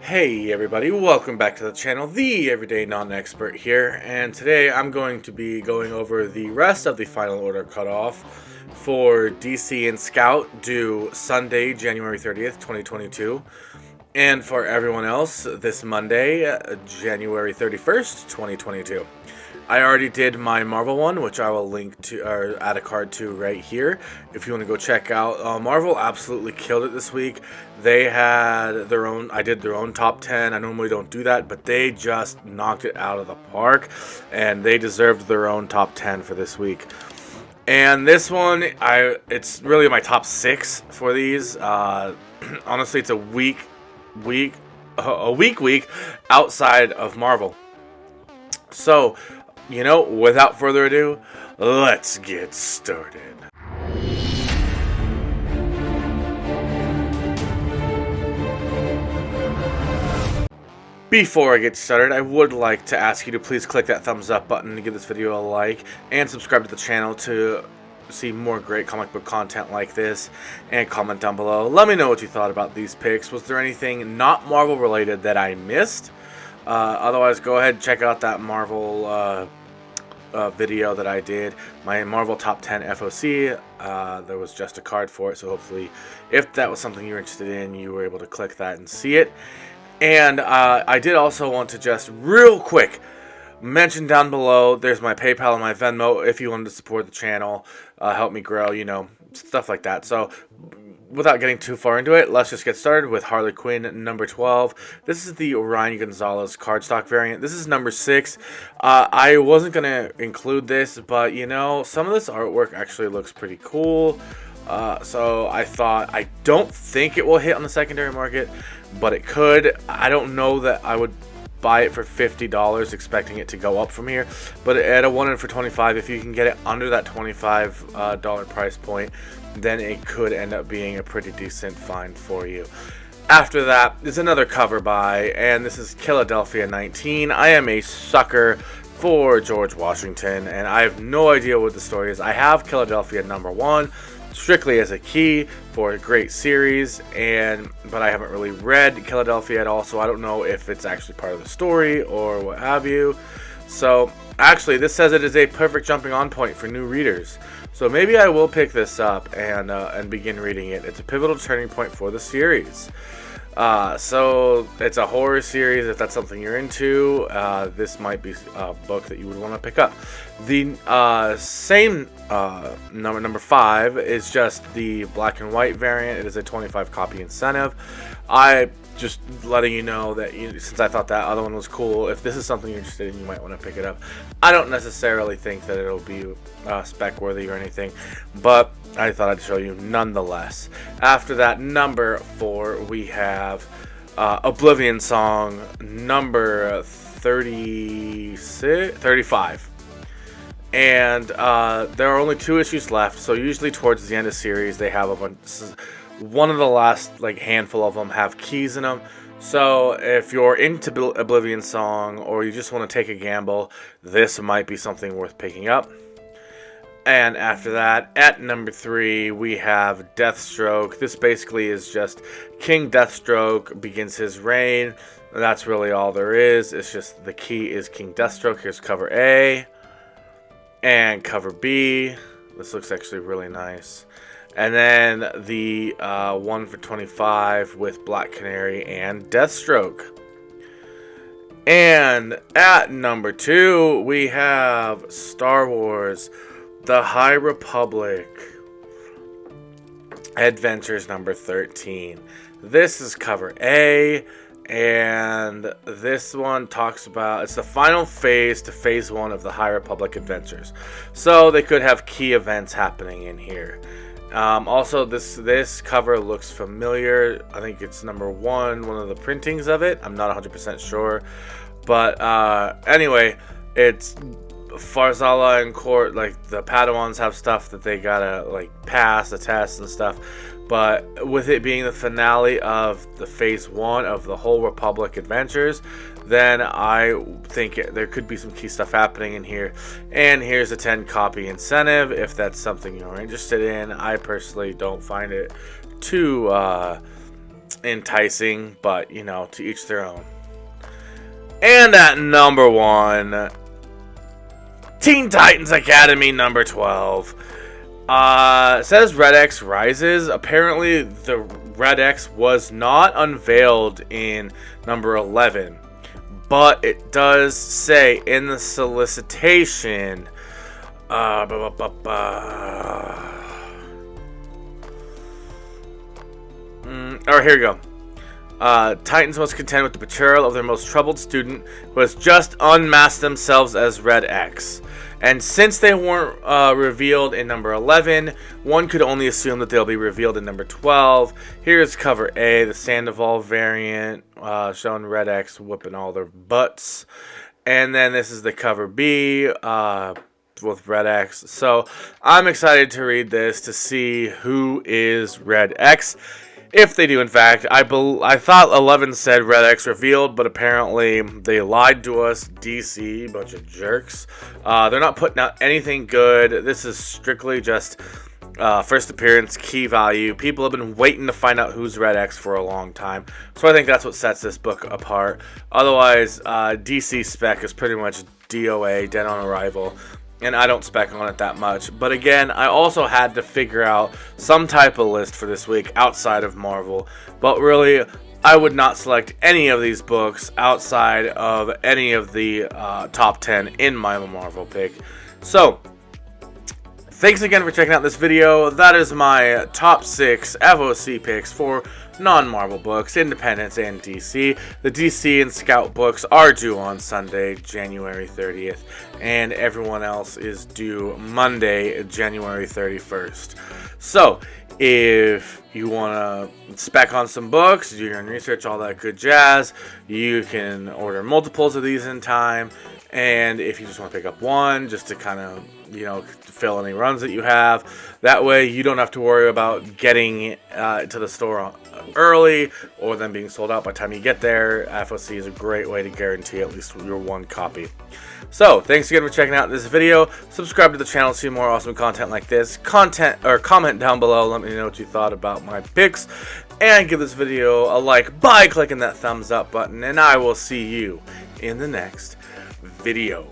Hey everybody, welcome back to the channel, the Everyday Non-Expert here, and today I'm going to be going over the rest of the final order cutoff for DC and Scout due Sunday, January 30th, 2022, and for everyone else this Monday, January 31st, 2022. I already did my Marvel one, which I will link to or add a card to right here if you want to go check out. Marvel absolutely killed it this week. They had their own, I did their own top 10. I normally don't do that, but they just knocked it out of the park, and they deserved their own top 10 for this week. And this one, it's really my top 6 for these. Honestly, it's a week outside of Marvel. So, without further ado, let's get started. Before I get started, I would like to ask you to please click that thumbs up button to give this video a like, and subscribe to the channel to see more great comic book content like this, and comment down below. Let me know what you thought about these picks. Was there anything not Marvel related that I missed? Otherwise, go ahead and check out that Marvel video that I did, my Marvel top 10 FOC. There was just a card for it, so hopefully if that was something you're interested in, you were able to click that and see it. And I did also want to just real quick mention down below, there's my PayPal and my Venmo if you wanted to support the channel, help me grow, stuff like that. So without getting too far into it, let's just get started with Harley Quinn number 12. This is the Ryan Gonzalez cardstock variant. This is number 6. I wasn't going to include this, but some of this artwork actually looks pretty cool. So I thought, I don't think it will hit on the secondary market, but it could. I don't know that I would buy it for $50 expecting it to go up from here, but at a 1 in for 25, if you can get it under that $25 price point, then it could end up being a pretty decent find for you. After that is another cover buy, and this is Killadelphia 19. I am a sucker for George Washington, and I have no idea what the story is. I have Killadelphia number 1 strictly as a key for a great series, but I haven't really read Killadelphia at all, so I don't know if it's actually part of the story or what have you. So actually, this says it is a perfect jumping on point for new readers, so maybe I will pick this up and begin reading it. It's a pivotal turning point for the series. So it's a horror series. If that's something you're into, this might be a book that you would want to pick up. The same number 5 is just the black and white variant. It is a 25 copy incentive. I just letting you know that since I thought that other one was cool, if this is something you're interested in, you might want to pick it up. I don't necessarily think that it'll be spec worthy or anything, but I thought I'd show you nonetheless. After that, number 4, we have Oblivion Song number 35. And there are only 2 issues left, so usually towards the end of the series they have a bunch. One of the last handful of them have keys in them. So if you're into Oblivion Song or you just want to take a gamble, this might be something worth picking up. And after that, at number 3, we have Deathstroke. This basically is just King Deathstroke begins his reign. That's really all there is. It's just the key is King Deathstroke. Here's cover A and cover B. This looks actually really nice. And then the 1 for 25 with Black Canary and Deathstroke. And at number 2, we have Star Wars The High Republic Adventures number 13. This is cover A, and this one talks about, it's the final phase to phase 1 of the High Republic Adventures. So they could have key events happening in here. Also, this cover looks familiar. I think it's number 1, one of the printings of it. I'm not 100% sure. But anyway, it's Farzala and Court, the Padawans have stuff that they gotta pass the tests and stuff. But with it being the finale of the phase 1 of the whole Republic Adventures, then I think there could be some key stuff happening in here. And here's a 10 copy incentive if that's something you're interested in. I personally don't find it too enticing, but you know, to each their own. And at number 1, Teen Titans Academy number 12. It says Red X Rises. Apparently, the Red X was not unveiled in number 11, but it does say in the solicitation. Here we go. Titans must contend with the betrayal of their most troubled student who has just unmasked themselves as Red X. And since they weren't revealed in number 11, one could only assume that they'll be revealed in number 12. Here's cover A, the Sandoval variant, showing Red X whooping all their butts. And then this is the cover B with Red X. So I'm excited to read this to see who is Red X. If they do, in fact, I thought 11 said Red X revealed, but apparently they lied to us. DC, bunch of jerks. They're not putting out anything good. This is strictly just first appearance, key value. People have been waiting to find out who's Red X for a long time. So I think that's what sets this book apart. Otherwise, DC Spec is pretty much DOA, dead on arrival. And I don't spec on it that much. But again, I also had to figure out some type of list for this week outside of Marvel. But really, I would not select any of these books outside of any of the top 10 in my Marvel pick. So, thanks again for checking out this video. That is my top 6 FOC picks for non-Marvel books, Independence and DC. The DC and Scout books are due on Sunday, January 30th, and everyone else is due Monday, January 31st. So, if you want to spec on some books, do your own research, all that good jazz, you can order multiples of these in time. And if you just want to pick up one just to kind of, you know, fill any runs that you have, that way you don't have to worry about getting to the store early or them being sold out by the time you get there. FOC is a great way to guarantee at least your one copy. So, thanks again for checking out this video. Subscribe to the channel to see more awesome content like this. Comment down below, let me know what you thought about my picks. And give this video a like by clicking that thumbs up button. And I will see you in the next video.